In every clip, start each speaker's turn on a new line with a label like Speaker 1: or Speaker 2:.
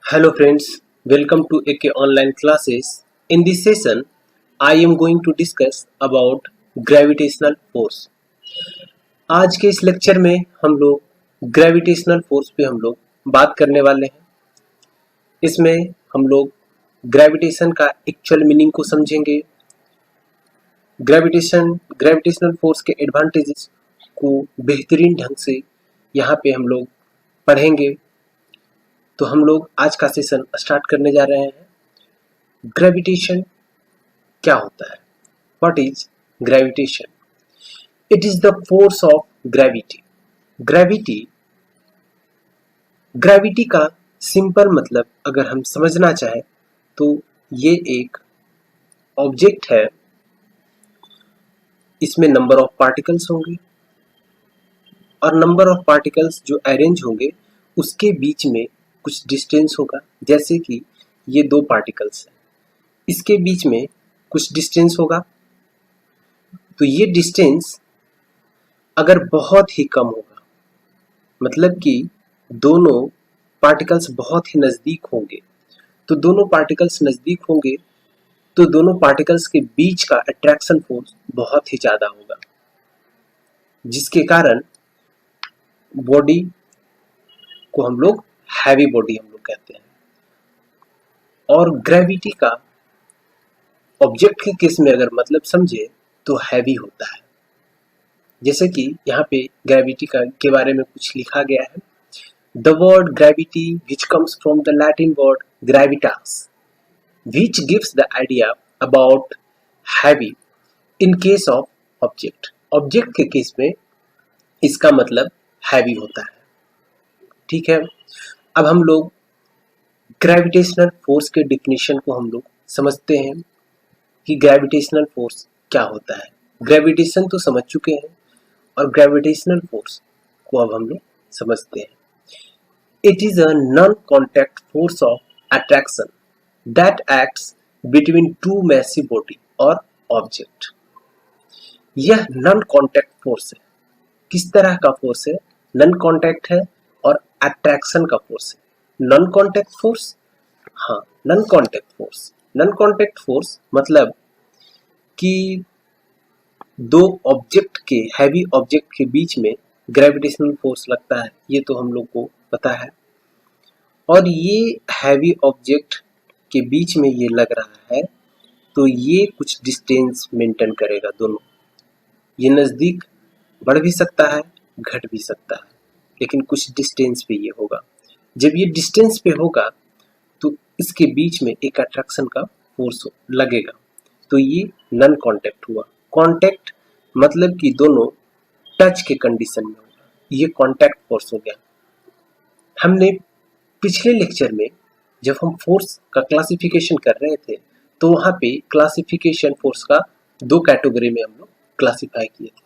Speaker 1: Hello friends, welcome to AK online classes. In this session, I am going to discuss about gravitational force. आज के इस lecture में हम लोग gravitational force पे हम लोग बात करने वाले हैं। इसमें हम लोग ग्रेविटेशन का एक्चुअल मीनिंग को समझेंगे, ग्रेविटेशनल फोर्स के एडवांटेजेस को बेहतरीन ढंग से यहाँ पे हम लोग पढ़ेंगे। तो हम लोग आज का सेशन स्टार्ट करने जा रहे हैं। ग्रेविटेशन क्या होता है? What is gravitation? It is the force of gravity. Gravity का सिंपल मतलब अगर हम समझना चाहें तो ये एक ऑब्जेक्ट है, इसमें नंबर ऑफ पार्टिकल्स होंगे और नंबर ऑफ पार्टिकल्स जो अरेंज होंगे उसके बीच में कुछ डिस्टेंस होगा। जैसे कि ये दो पार्टिकल्स हैं, इसके बीच में कुछ डिस्टेंस होगा। तो ये डिस्टेंस अगर बहुत ही कम होगा, मतलब कि दोनों पार्टिकल्स बहुत ही नज़दीक होंगे, तो दोनों पार्टिकल्स नज़दीक होंगे तो दोनों पार्टिकल्स के बीच का अट्रैक्शन फोर्स बहुत ही ज़्यादा होगा, जिसके कारण बॉडी को हम लोग हैवी बॉडी हम लोग कहते हैं। और ग्रेविटी का ऑब्जेक्ट के केस में अगर मतलब समझे तो हैवी होता है। जैसे कि यहाँ पे ग्रेविटी के बारे में कुछ लिखा गया है। The word gravity which comes from the Latin word Gravitas which gives the idea about heavy in case of object. Object के केस में इसका मतलब हैवी होता है। ठीक है, अब हम लोग ग्रेविटेशनल फोर्स के डिफिनीशन को हम लोग समझते हैं कि ग्रेविटेशनल फोर्स क्या होता है। ग्रेविटेशन तो समझ चुके हैं और ग्रेविटेशनल फोर्स को अब हम लोग समझते हैं। It is a non contact force of attraction that acts between two massive body और ऑब्जेक्ट। यह नॉन कॉन्टैक्ट फोर्स है। किस तरह का फोर्स है? नॉन कॉन्टैक्ट है और अट्रैक्शन का फोर्स है। नॉन कॉन्टैक्ट फोर्स, हाँ, नॉन कॉन्टैक्ट फोर्स मतलब कि दो ऑब्जेक्ट के, हैवी ऑब्जेक्ट के बीच में ग्रेविटेशनल फोर्स लगता है, ये तो हम लोग को पता है। और ये हैवी ऑब्जेक्ट के बीच में ये लग रहा है तो ये कुछ डिस्टेंस मेंटेन करेगा। दोनों ये नज़दीक बढ़ भी सकता है, घट भी सकता है, लेकिन कुछ डिस्टेंस पे ये होगा। जब ये डिस्टेंस पे होगा तो इसके बीच में एक अट्रैक्शन का फोर्स लगेगा, तो ये नॉन कॉन्टैक्ट हुआ। कॉन्टैक्ट मतलब कि दोनों टच के कंडीशन में होगा, ये कॉन्टैक्ट फोर्स हो गया। हमने पिछले लेक्चर में जब हम फोर्स का क्लासिफिकेशन कर रहे थे तो वहाँ पे क्लासिफिकेशन फोर्स का दो कैटेगरी में हम लोग क्लासिफाई किए थे।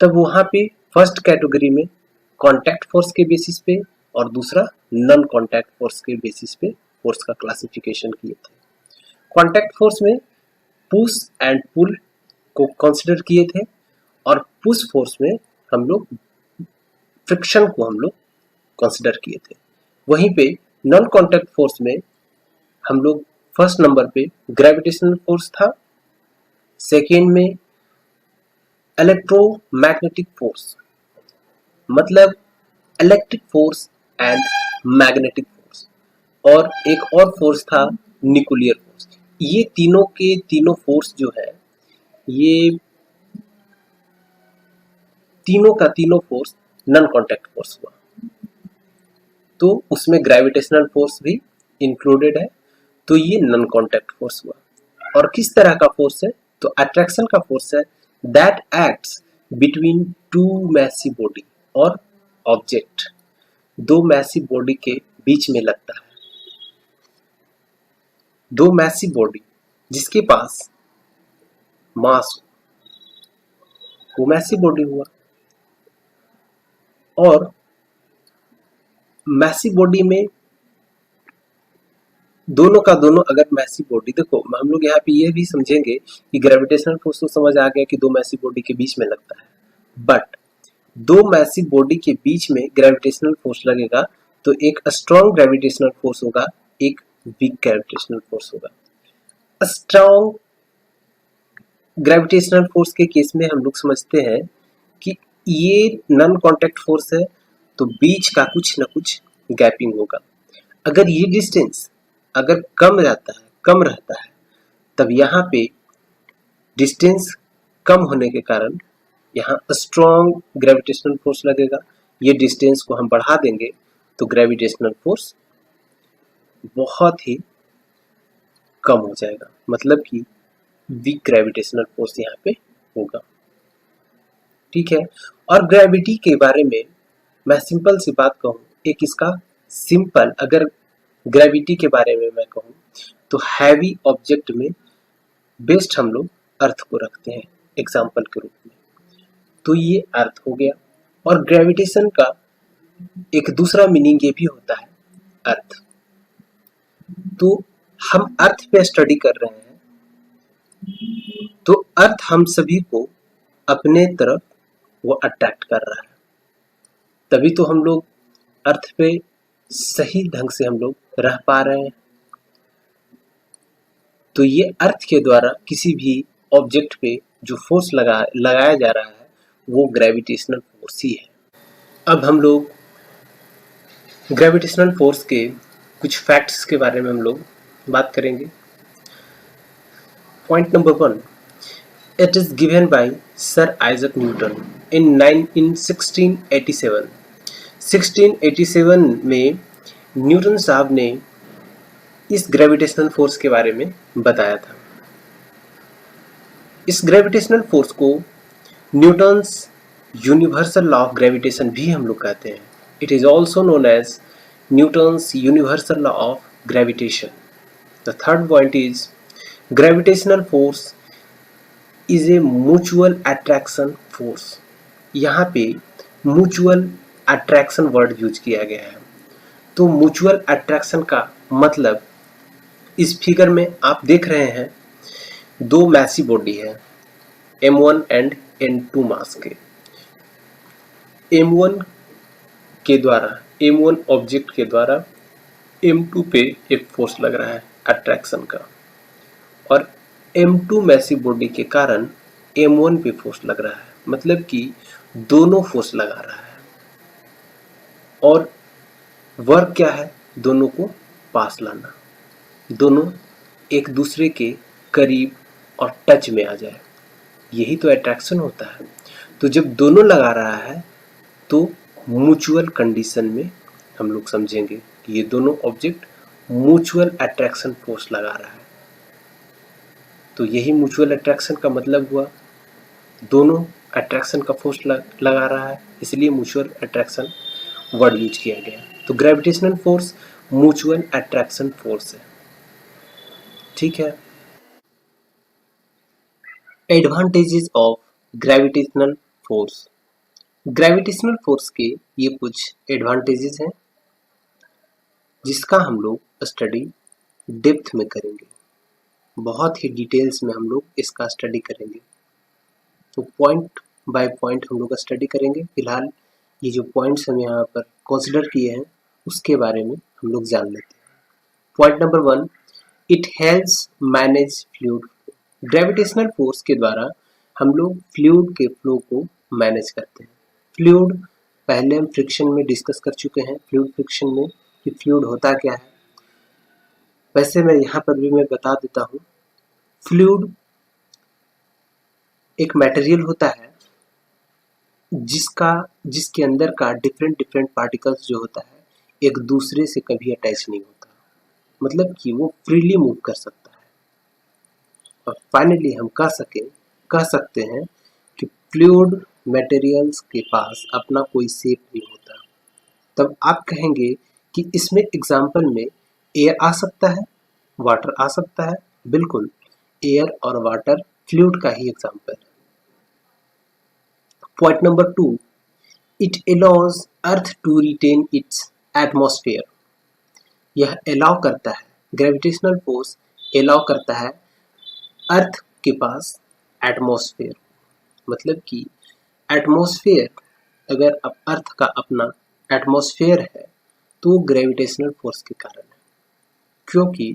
Speaker 1: तब वहाँ पे फर्स्ट कैटेगरी में कॉन्टैक्ट फोर्स के बेसिस पे और दूसरा नॉन कॉन्टैक्ट फोर्स के बेसिस पे फोर्स का क्लासिफिकेशन किए थे। कॉन्टैक्ट फोर्स में पुश एंड पुल को कंसिडर किए थे और पुश फोर्स में हम लोग फ्रिक्शन को हम लोग कंसिडर किए थे। वहीं पे नॉन कॉन्टैक्ट फोर्स में हम लोग फर्स्ट नंबर पे ग्रेविटेशनल फोर्स था, सेकेंड में इलेक्ट्रोमैग्नेटिक फोर्स, मतलब electric force and magnetic force, और एक और फोर्स था न्यूक्लियर फोर्स। ये तीनों के तीनों फोर्स जो है, ये तीनों का तीनों फोर्स नॉन कॉन्टैक्ट फोर्स हुआ, तो उसमें ग्रेविटेशनल फोर्स भी इंक्लूडेड है, तो ये नॉन कॉन्टैक्ट फोर्स हुआ। और किस तरह का फोर्स है? तो अट्रैक्शन का फोर्स है that acts between two massive body और ऑब्जेक्ट। दो मैसिव बॉडी के बीच में लगता है। दो मैसिव बॉडी जिसके पास मास हो, वो मैसिव बॉडी हुआ। और मैसिव बॉडी में दोनों का दोनों अगर मैसिव बॉडी, देखो हम लोग यहाँ पे ये भी समझेंगे कि ग्रेविटेशनल फोर्स तो समझ आ गया कि दो मैसिव बॉडी के बीच में लगता है, बट दो मैसिव बॉडी के बीच में ग्रेविटेशनल फोर्स लगेगा तो एक स्ट्रॉन्ग ग्रेविटेशनल फोर्स होगा, एक वीक ग्रेविटेशनल फोर्स होगा। स्ट्रॉन्ग ग्रेविटेशनल फोर्स के केस में हम लोग समझते हैं कि ये नॉन कांटेक्ट फोर्स है, तो बीच का कुछ न कुछ गैपिंग होगा। अगर ये डिस्टेंस अगर कम रहता है, तब यहाँ पे डिस्टेंस कम होने के कारण यहाँ स्ट्रॉन्ग ग्रेविटेशनल फोर्स लगेगा। ये डिस्टेंस को हम बढ़ा देंगे तो ग्रेविटेशनल फोर्स बहुत ही कम हो जाएगा, मतलब कि वीक ग्रेविटेशनल फोर्स यहाँ पे होगा। ठीक है। और ग्रेविटी के बारे में मैं सिंपल सी बात कहूँ, एक इसका सिंपल अगर ग्रेविटी के बारे में मैं कहूँ तो हैवी ऑब्जेक्ट में बेस्ट हम लोग अर्थ को रखते हैं एग्जाम्पल के रूप में, तो ये अर्थ हो गया। और ग्रेविटेशन का एक दूसरा मीनिंग ये भी होता है अर्थ। तो हम अर्थ पे स्टडी कर रहे हैं, तो अर्थ हम सभी को अपने तरफ वो अट्रैक्ट कर रहा है, तभी तो हम लोग अर्थ पे सही ढंग से हम लोग रह पा रहे हैं। तो ये अर्थ के द्वारा किसी भी ऑब्जेक्ट पे जो फोर्स लगाया जा रहा है वो ग्रेविटेशनल फोर्स ही है। अब हम लोग ग्रेविटेशनल फोर्स के कुछ फैक्ट्स के बारे में हम लोग बात करेंगे। Point number 1, it is given by sir Isaac Newton in 1687। 1687 में न्यूटन साहब ने इस ग्रेविटेशनल फोर्स के बारे में बताया था। इस ग्रेविटेशनल फोर्स को Newton's universal law of gravitation भी हम लोग कहते हैं। It is also known as Newton's universal law of gravitation. The third point is gravitational force is a mutual attraction force. यहाँ पे म्यूचुअल अट्रैक्शन वर्ड यूज किया गया है। तो म्यूचुअल अट्रैक्शन का मतलब इस फिगर में आप देख रहे हैं, दो मैसी बॉडी है M1 एंड N2 मास के। M1 के द्वारा, M1 ऑब्जेक्ट के द्वारा M2 पे एक फोर्स लग रहा है अट्रैक्शन का, और M2 मैसी बॉडी के कारण M1 पे फोर्स लग रहा है, मतलब कि दोनों फोर्स लगा रहा है। और वर्क क्या है, दोनों को पास लाना, दोनों एक दूसरे के करीब और टच में आ जाए, यही तो अट्रैक्शन होता है। तो जब दोनों लगा रहा है तो म्यूचुअल कंडीशन में हम लोग समझेंगे कि ये दोनों ऑब्जेक्ट म्यूचुअल अट्रैक्शन फोर्स लगा रहा है। तो यही म्यूचुअल अट्रैक्शन का मतलब हुआ, दोनों अट्रैक्शन का फोर्स लगा रहा है, इसलिए म्यूचुअल अट्रैक्शन वर्ड यूज किया गया। तो gravitational force mutual attraction force है। ठीक है। Advantages of gravitational force. Gravitational force के ये कुछ एडवांटेजेस हैं जिसका हम लोग स्टडी डेप्थ में करेंगे, बहुत ही डिटेल्स में हम लोग इसका स्टडी करेंगे। तो पॉइंट बाय पॉइंट हम लोग स्टडी करेंगे। फिलहाल ये जो पॉइंट्स हम यहाँ पर कंसिडर किए हैं उसके बारे में हम लोग जान लेते हैं। Point number 1, it helps manage fluid. Gravitational force के द्वारा हम लोग फ्लूइड के फ्लो को मैनेज करते हैं। फ्लूइड पहले हम फ्रिक्शन में डिस्कस कर चुके हैं, फ्लूइड फ्रिक्शन में कि फ्लूइड होता क्या है। वैसे मैं यहाँ पर भी मैं बता देता हूँ, फ्लूइड एक मटेरियल होता है जिसके अंदर का डिफरेंट पार्टिकल्स जो होता है एक दूसरे से कभी अटैच नहीं होता, मतलब कि वो फ्रीली मूव कर सकता है। और फाइनली हम कह सकते हैं कि फ्लूइड मटेरियल्स के पास अपना कोई शेप नहीं होता। तब आप कहेंगे कि इसमें एग्जाम्पल में एयर आ सकता है, वाटर आ सकता है। बिल्कुल, एयर और वाटर फ्लूइड का ही एग्जाम्पल है। Point number 2, it allows earth to retain its atmosphere. यह अलाउ करता है, ग्रेविटेशनल फोर्स अलाउ करता है अर्थ के पास एटमॉस्फेयर, मतलब कि एटमॉस्फेयर, अगर अब अर्थ का अपना एटमॉस्फेयर है तो वो ग्रेविटेशनल फोर्स के कारण है, क्योंकि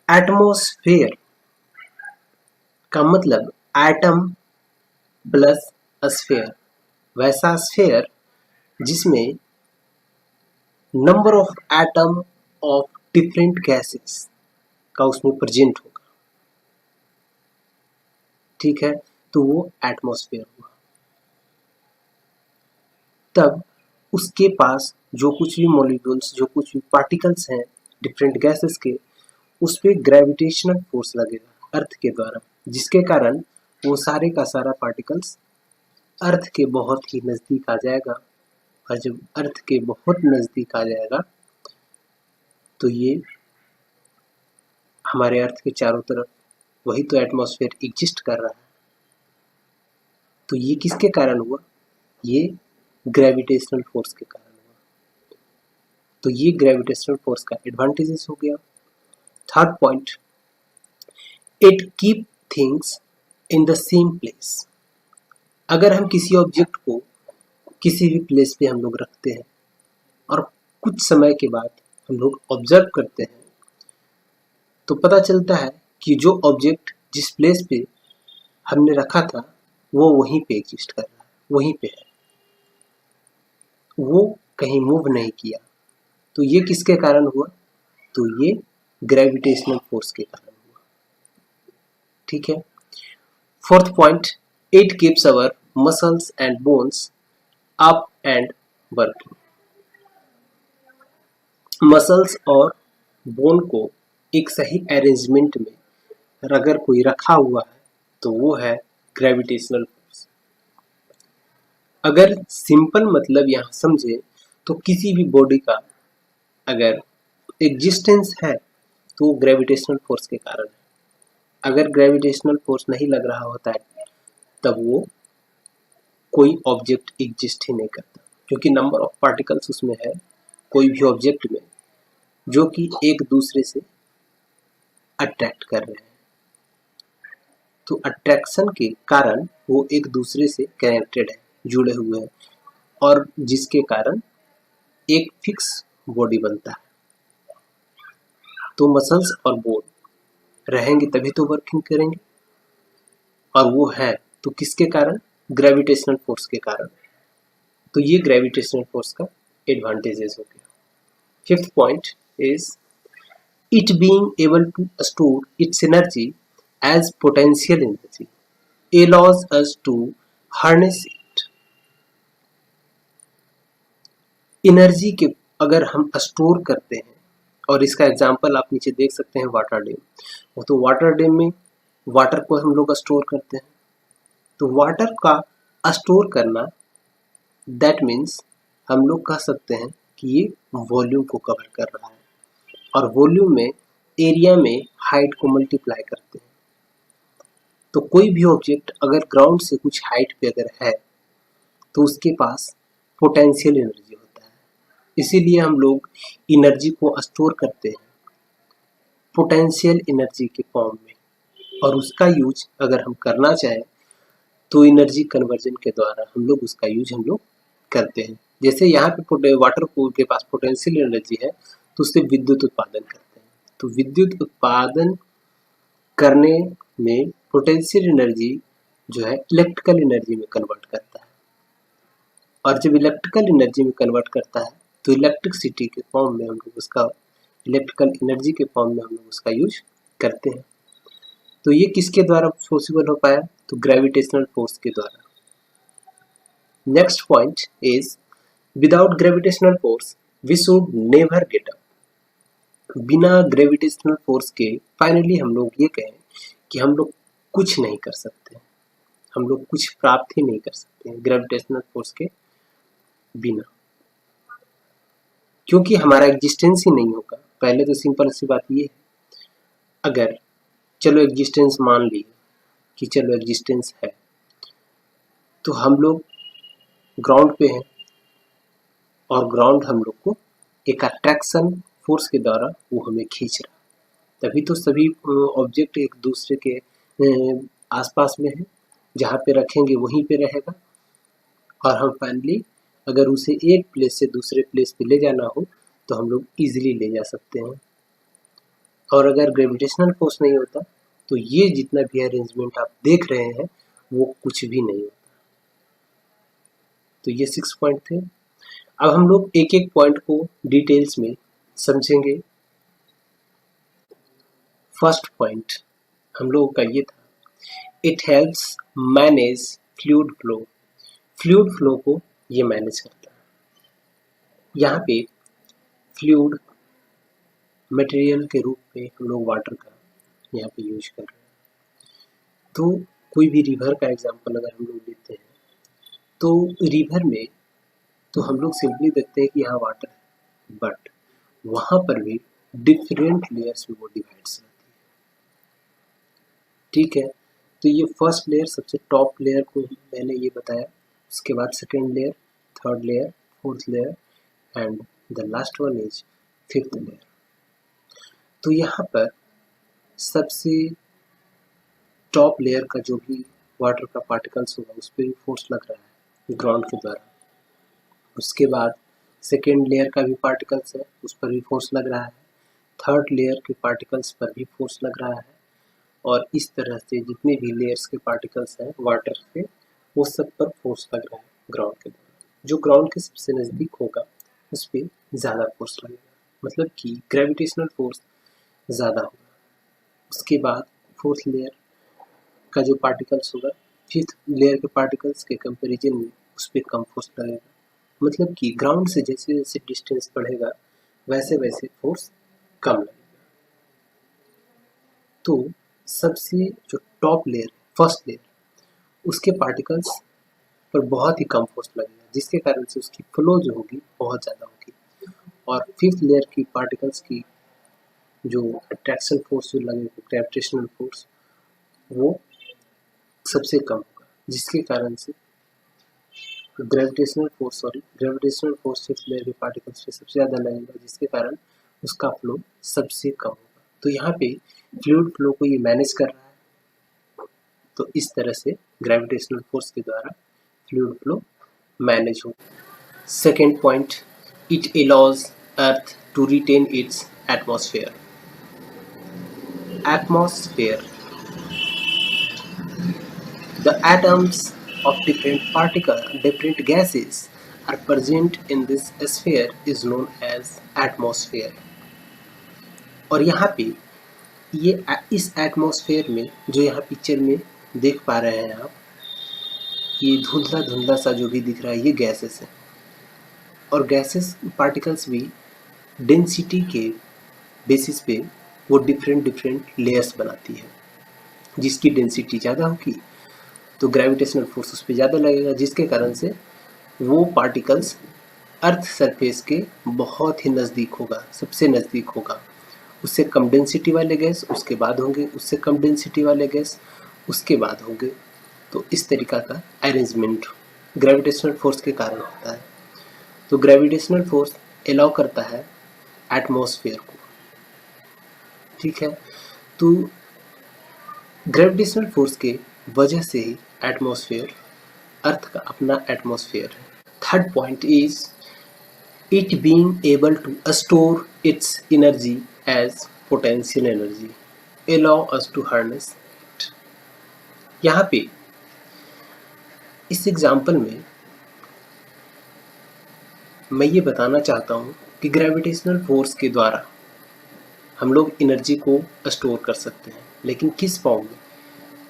Speaker 1: एटमॉस्फेयर का मतलब एटम प्लस स्फेयर, वैसा स्फेयर जिसमें number of atom of different gases का उसमें प्रेजेंट होगा, ठीक है, तो वो एटमॉस्फेयर हुआ। तब उसके पास जो कुछ भी मॉलिक्यूल्स, जो कुछ भी पार्टिकल्स हैं डिफरेंट गैसेस के, उस पर ग्रेविटेशनल फोर्स लगेगा अर्थ के द्वारा, जिसके कारण वो सारे का सारा पार्टिकल्स अर्थ के बहुत ही नज़दीक आ जाएगा। और जब अर्थ के बहुत नज़दीक आ जाएगा तो ये हमारे अर्थ के चारों तरफ, वही तो एटमॉस्फेयर एग्जिस्ट कर रहा है। तो ये किसके कारण हुआ? ये ग्रेविटेशनल फोर्स के कारण हुआ। तो ये ग्रेविटेशनल फोर्स का एडवांटेजेस हो गया। Third point, it keep things in the same place. अगर हम किसी ऑब्जेक्ट को किसी भी प्लेस पे हम लोग रखते हैं और कुछ समय के बाद हम लोग ऑब्जर्व करते हैं, तो पता चलता है कि जो ऑब्जेक्ट जिस प्लेस पे हमने रखा था वो वहीं पे एग्जिस्ट कर रहा है, वहीं पे है, वो कहीं मूव नहीं किया। तो ये किसके कारण हुआ? तो ये ग्रेविटेशनल फोर्स के कारण हुआ, ठीक है। Fourth point, it keeps our muscles and bones up and working. Muscles और बोन को एक सही अरेंजमेंट में अगर कोई रखा हुआ है तो वो है ग्रेविटेशनल फोर्स। अगर सिंपल मतलब यहाँ समझे तो किसी भी बॉडी का अगर एग्जिस्टेंस है तो ग्रेविटेशनल फोर्स के कारण है। अगर ग्रेविटेशनल फोर्स नहीं लग रहा होता है तब वो कोई ऑब्जेक्ट एग्जिस्ट ही नहीं करता, क्योंकि नंबर ऑफ पार्टिकल्स उसमें है कोई भी ऑब्जेक्ट में जो कि एक दूसरे से अट्रैक्ट कर रहे हैं। तो अट्रैक्शन के कारण वो एक दूसरे से कनेक्टेड है, जुड़े हुए हैं, और जिसके कारण एक फिक्स बॉडी बनता है। तो मसल्स और बोन रहेंगे तभी तो वर्किंग करेंगे, और वो है तो किसके कारण? ग्रेविटेशनल फोर्स के कारण। तो ये ग्रेविटेशनल फोर्स का एडवांटेजेस हो गया। Fifth point is it being able to store its energy as potential energy allows us to harness it। Energy के अगर हम स्टोर करते हैं, और इसका एग्जांपल आप नीचे देख सकते हैं वाटर डैम, वो तो वाटर डैम में वाटर को हम लोग स्टोर करते हैं। तो वाटर का स्टोर करना, दैट मीन्स हम लोग कह सकते हैं कि ये वॉल्यूम को कवर कर रहा है, और वॉल्यूम में एरिया में हाइट को मल्टीप्लाई करते हैं। तो कोई भी ऑब्जेक्ट अगर ग्राउंड से कुछ हाइट पे अगर है तो उसके पास पोटेंशियल एनर्जी होता है, इसीलिए हम लोग एनर्जी को स्टोर करते हैं पोटेंशियल एनर्जी के फॉर्म में, और उसका यूज अगर हम करना चाहें तो एनर्जी कन्वर्जन के द्वारा हम लोग उसका यूज हम लोग करते हैं। जैसे यहाँ पे वाटर के पास पोटेंशियल एनर्जी है तो उससे विद्युत उत्पादन करते हैं। तो विद्युत उत्पादन करने में पोटेंशियल एनर्जी जो है इलेक्ट्रिकल एनर्जी में कन्वर्ट करता है, और जब इलेक्ट्रिकल एनर्जी में कन्वर्ट करता है तो इलेक्ट्रिसिटी के फॉर्म में हम लोग उसका, इलेक्ट्रिकल एनर्जी के फॉर्म में हम लोग उसका यूज करते हैं। तो ये किसके द्वारा पॉसिबल हो पाया? तो ग्रेविटेशनल फोर्स के द्वारा। Next point is without gravitational force we should never get up. बिना ग्रेविटेशनल फोर्स के फाइनली हम लोग ये कहें कि हम लोग कुछ नहीं कर सकते, हम लोग कुछ प्राप्त ही नहीं कर सकते हैं ग्रेविटेशनल फोर्स के बिना, क्योंकि हमारा एग्जिस्टेंस ही नहीं होगा। पहले तो सिंपल सी बात ये है, अगर चलो एग्जिस्टेंस मान ली कि चलो एग्जिस्टेंस है, तो हम लोग ग्राउंड पे हैं और ग्राउंड हम लोग को एक अट्रैक्शन फोर्स के द्वारा वो हमें खींच रहा, तभी तो सभी ऑब्जेक्ट एक दूसरे के आसपास में है, जहाँ पे रखेंगे वहीं पे रहेगा, और हम फाइनली अगर उसे एक प्लेस से दूसरे प्लेस पे ले जाना हो तो हम लोग इजीली ले जा सकते हैं। और अगर ग्रेविटेशनल फोर्स नहीं होता तो ये जितना भी अरेंजमेंट आप देख रहे हैं वो कुछ भी नहीं होता। तो ये 6 पॉइंट थे। अब हम लोग एक एक पॉइंट को डिटेल्स में समझेंगे। फर्स्ट पॉइंट हम लोगों का ये था, it helps manage fluid flow. Fluid flow को ये मैनेज करता है। यहाँ पे फ्लूइड मटेरियल के रूप में हम लोग वाटर का यहाँ पे यूज कर रहे हैं। तो कोई भी रिवर का एग्जांपल अगर हम लोग लेते हैं तो रिवर में तो हम लोग सिंपली देखते हैं कि यहाँ वाटर है, बट वहाँ पर भी डिफरेंट लेयर्स में वो डिवाइड्स रहती है। ठीक है, तो ये फर्स्ट लेयर सबसे टॉप लेयर को मैंने ये बताया, उसके बाद second layer, third layer, fourth layer and the last one is fifth layer. तो यहाँ पर सबसे टॉप लेयर का जो भी वाटर का पार्टिकल्स होगा उस पर भी फोर्स लग रहा है ग्राउंड के द्वारा। उसके बाद सेकेंड लेयर का भी पार्टिकल्स है, उस पर भी फोर्स लग रहा है। थर्ड लेयर के पार्टिकल्स पर भी फोर्स लग रहा है। और इस तरह से जितने भी लेयर्स के पार्टिकल्स हैं वाटर के, वो सब पर फोर्स लग रहा है ग्राउंड के द्वारा। जो ग्राउंड के सबसे नज़दीक होगा उस पर ज़्यादा फोर्स लगेगा, मतलब कि ग्रेविटेशनल फोर्स ज़्यादा होगा। उसके बाद फोर्थ लेयर का जो पार्टिकल्स होगा फिफ्थ लेयर के पार्टिकल्स के कंपैरिजन में उस पर कम फोर्स लगेगा। मतलब कि ग्राउंड से जैसे जैसे डिस्टेंस बढ़ेगा वैसे वैसे फोर्स कम लगेगा। तो सबसे जो टॉप लेयर फर्स्ट लेयर, उसके पार्टिकल्स पर बहुत ही कम फोर्स लगेगा, जिसके कारण से उसकी फ्लो जो होगी बहुत ज़्यादा होगी। और फिफ्थ लेयर की पार्टिकल्स की जो अट्रैक्शन फोर्स जो लगेगा, ग्रेविटेशनल फोर्स, वो सबसे कम होगा, जिसके कारण से ग्रेविटेशनल फोर्स फिफ्थ लेयर के पार्टिकल्स पे सबसे ज़्यादा लगेगा, जिसके कारण उसका फ्लो सबसे कम होगा। तो यहाँ पे फ्लूइड फ्लो को ये मैनेज कर रहा है। तो इस तरह से ग्रेविटेशनल फोर्स के द्वारा फ्लूइड फ्लो मैनेज हो। Second point, it allows earth to retain its atmosphere. Atmosphere, the atoms of different gases are present in this sphere is known as atmosphere। और यहाँ पे ये इस एटमॉस्फेयर में जो यहाँ पिक्चर में देख पा रहे हैं आप, ये धुंधला धुंधला सा जो भी दिख रहा है ये गैसेस है। और गैसेस पार्टिकल्स भी डेंसिटी के बेसिस पे वो डिफरेंट लेयर्स बनाती है। जिसकी डेंसिटी ज़्यादा होगी तो ग्रेविटेशनल फोर्स उस पर ज़्यादा लगेगा, जिसके कारण से वो पार्टिकल्स अर्थ सरफेस के बहुत ही नज़दीक होगा, सबसे नज़दीक होगा। उससे कम डेंसिटी वाले गैस उसके बाद होंगे, उससे कम डेंसिटी वाले गैस उसके बाद होंगे। तो इस तरीका का अरेंजमेंट ग्रेविटेशनल फोर्स के कारण होता है। तो ग्रेविटेशनल फोर्स अलाउ करता है एटमॉस्फेयर को। ठीक है, तो ग्रेविटेशनल फोर्स के वजह से ही एटमॉस्फेयर अर्थ का अपना एटमॉस्फेयर है। Third point is it being able to store its energy as potential energy allow us to harness it. यहाँ पे इस एग्जाम्पल में मैं ये बताना चाहता हूँ कि ग्रेविटेशनल फोर्स के द्वारा हम लोग एनर्जी को स्टोर कर सकते हैं, लेकिन किस फॉर्म में?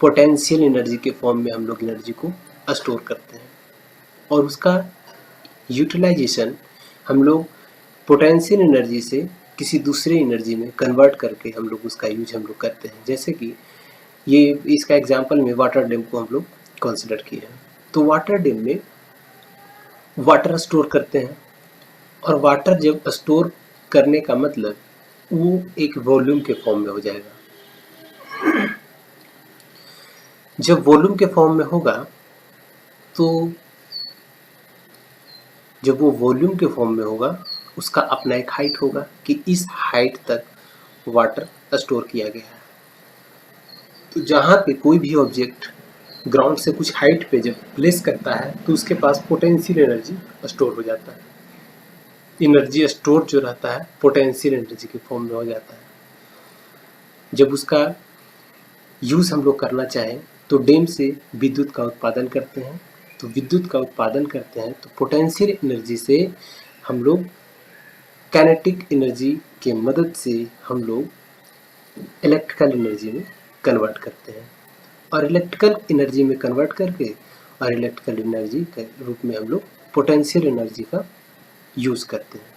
Speaker 1: पोटेंशियल एनर्जी के फॉर्म में हम लोग एनर्जी को स्टोर करते हैं। और उसका यूटिलाइजेशन हम लोग पोटेंशियल एनर्जी से किसी दूसरे एनर्जी में कन्वर्ट करके हम लोग उसका यूज हम लोग करते हैं। जैसे कि ये इसका एग्जांपल में वाटर डैम को हम लोग कंसिडर किए हैं। तो वाटर डैम में वाटर स्टोर करते हैं, और वाटर जब स्टोर करने का मतलब वो एक वॉल्यूम के फॉर्म में हो जाएगा। जब वॉल्यूम के फॉर्म में होगा तो जब वो वॉल्यूम के फॉर्म में होगा उसका अपना एक हाइट होगा कि इस हाइट तक वाटर स्टोर किया गया है। तो जहाँ पे कोई भी ऑब्जेक्ट ग्राउंड से कुछ हाइट पे जब प्लेस करता है तो उसके पास पोटेंशियल एनर्जी स्टोर हो जाता है। एनर्जी स्टोर जो रहता है पोटेंशियल एनर्जी के फॉर्म में हो जाता है। जब उसका यूज़ हम लोग करना चाहें तो डैम से विद्युत का उत्पादन करते हैं। तो विद्युत का उत्पादन करते हैं तो पोटेंशियल एनर्जी से हम लोग काइनेटिक एनर्जी के मदद से हम लोग इलेक्ट्रिकल एनर्जी में कन्वर्ट करते हैं और इलेक्ट्रिकल एनर्जी में कन्वर्ट करके और इलेक्ट्रिकल एनर्जी के रूप में हम लोग पोटेंशियल एनर्जी का यूज़ करते हैं।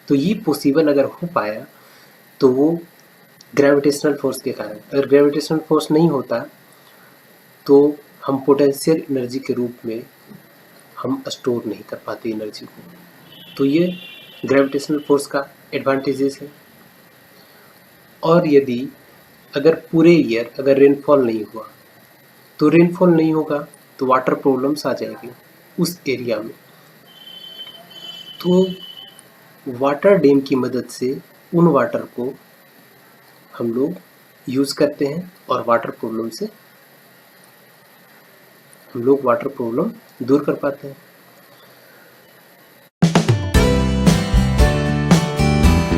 Speaker 1: तो ये पॉसिबल अगर हो पाया तो वो ग्रेविटेशनल फोर्स के कारण। अगर ग्रेविटेशनल फोर्स नहीं होता तो हम पोटेंशियल एनर्जी के रूप में हम स्टोर नहीं कर पाते एनर्जी को। तो ये ग्रेविटेशनल फोर्स का एडवांटेजेस है। और यदि अगर पूरे ईयर अगर रेनफॉल नहीं हुआ तो रेनफॉल नहीं होगा तो वाटर प्रॉब्लम्स आ जाएगी उस एरिया में। तो वाटर डैम की मदद से उन वाटर को हम लोग यूज़ करते हैं और वाटर प्रॉब्लम से हम लोग वाटर प्रॉब्लम दूर कर पाते हैं।